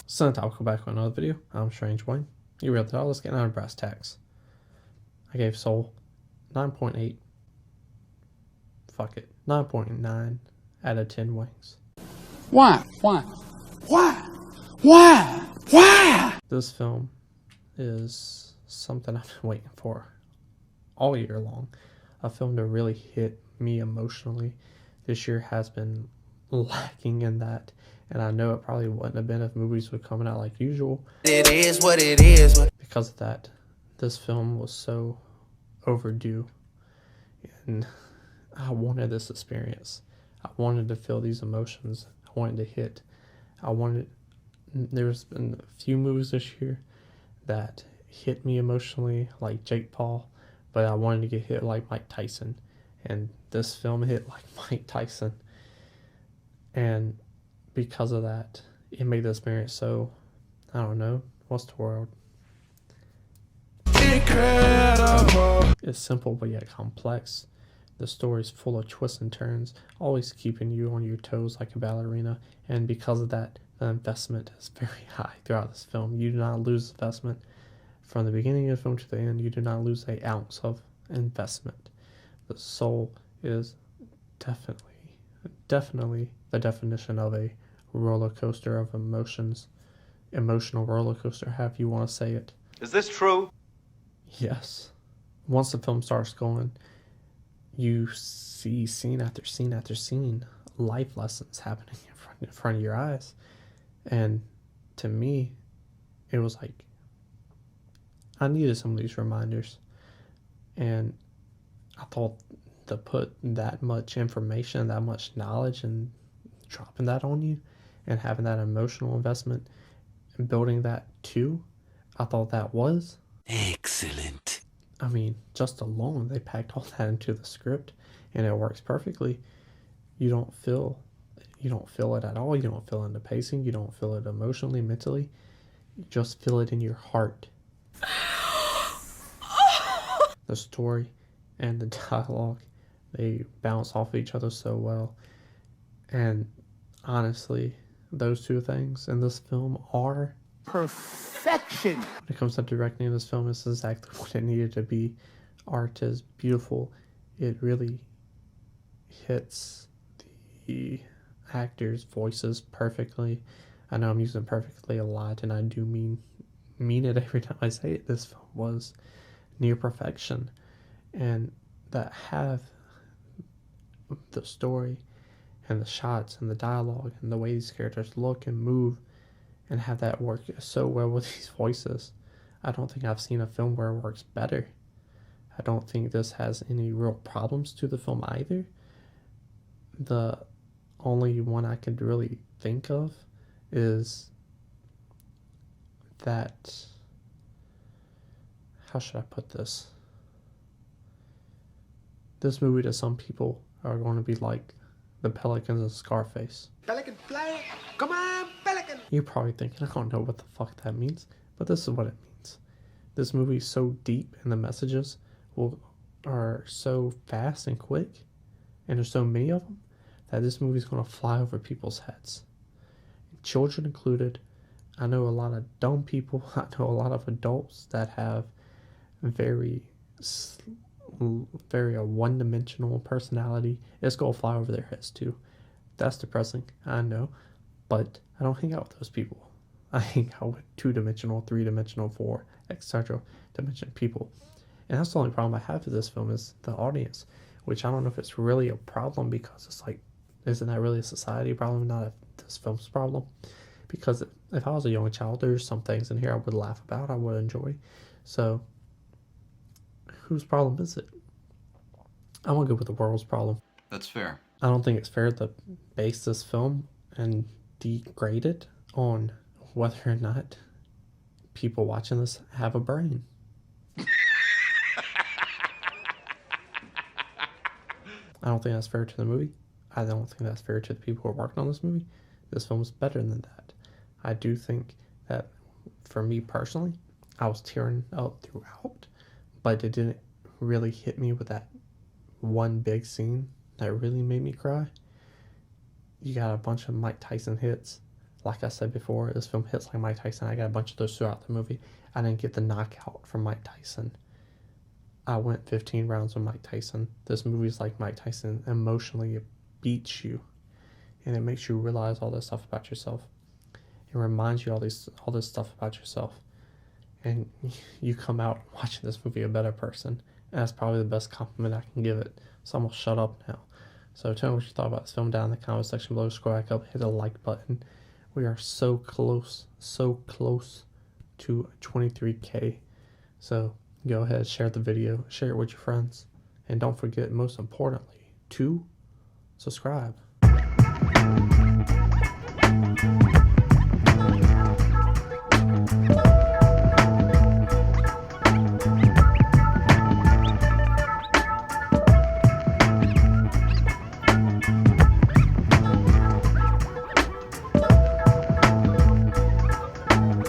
So I'll go back on another video. I'm Strange Wayne. You read that. Let's get out of brass tacks. I gave Soul 9.8. Fuck it. 9.9 out of 10 wings. Why? This film is something I've been waiting for all year long. A film to really hit me emotionally. This year has been lacking in that. And I know it probably wouldn't have been if movies were coming out like usual. It is what it is. Because of that, this film was so overdue. And I wanted this experience. I wanted to feel these emotions. I wanted to hit. There's been a few movies this year that hit me emotionally, like Jake Paul, but I wanted to get hit like Mike Tyson. And this film hit like Mike Tyson. And because of that, it made the experience so, I don't know, what's the word? Incredible. It's simple but yet complex. The story is full of twists and turns, always keeping you on your toes like a ballerina. And because of that, the investment is very high throughout this film. You do not lose investment from the beginning of the film to the end. You do not lose an ounce of investment. The Soul is definitely the definition of a roller coaster of emotions. Emotional roller coaster, however you want to say it. Is this true? Yes. Once the film starts going, you see scene after scene after scene, life lessons happening in front of your eyes. And to me, it was like, I needed some of these reminders. And I thought to put that much information, that much knowledge, and dropping that on you, and having that emotional investment, and building that too, I thought that was Excellent. I mean, just alone, they packed all that into the script, and it works perfectly. You don't feel it at all. You don't feel it in the pacing. You don't feel it emotionally, mentally. You just feel it in your heart. The story and the dialogue, they bounce off each other so well. And honestly, those two things in this film are Perfection. When it comes to directing this film, it's exactly what it needed to be. Art is beautiful. It really hits the actors' voices perfectly. I know I'm using perfectly a lot, and I do mean it every time I say it. This film was near perfection, and that have the story and the shots and the dialogue and the way these characters look and move and have that work so well with these voices. I don't think I've seen a film where it works better. I don't think this has any real problems to the film either. The only one I could really think of is that, how should I put this? This movie to some people are going to be like the Pelicans of Scarface. Pelican fly. Come on, Pelican. You're probably thinking, I don't know what the fuck that means, but this is what it means. This movie is so deep, and the messages are so fast and quick, and there's so many of them, that this movie is going to fly over people's heads. Children included. I know a lot of dumb people. I know a lot of adults that have very one-dimensional personality. It's going to fly over their heads too. That's depressing, I know, but I don't hang out with those people. I hang out with 2-dimensional, 3-dimensional, 4, etc. dimension people. And that's the only problem I have with this film is the audience, which I don't know if it's really a problem, because it's like, isn't that really a society problem, not this film's problem? Because if I was a young child, there's some things in here I would laugh about, I would enjoy. So, whose problem is it? I want to go with the world's problem. That's fair. I don't think it's fair to base this film and degrade it on whether or not people watching this have a brain. I don't think that's fair to the movie. I don't think that's fair to the people who are working on this movie. This film's better than that. I do think that, for me personally, I was tearing up throughout, but it didn't really hit me with that one big scene that really made me cry. You got a bunch of Mike Tyson hits, Like I said before, this film hits like Mike Tyson. I got a bunch of those throughout the movie. I didn't get the knockout from Mike Tyson. I went 15 rounds with Mike Tyson. This movie's like Mike Tyson. Emotionally, it beats you, and it makes you realize all this stuff about yourself. It reminds you all this stuff about yourself, and you come out watching this movie a better person. And that's probably the best compliment I can give it. So I'm gonna shut up now. So tell me what you thought about this film down in the comment section below. Scroll back up, hit the like button. We are so close to 23K. So go ahead, share the video, share it with your friends, and don't forget, most importantly, to subscribe.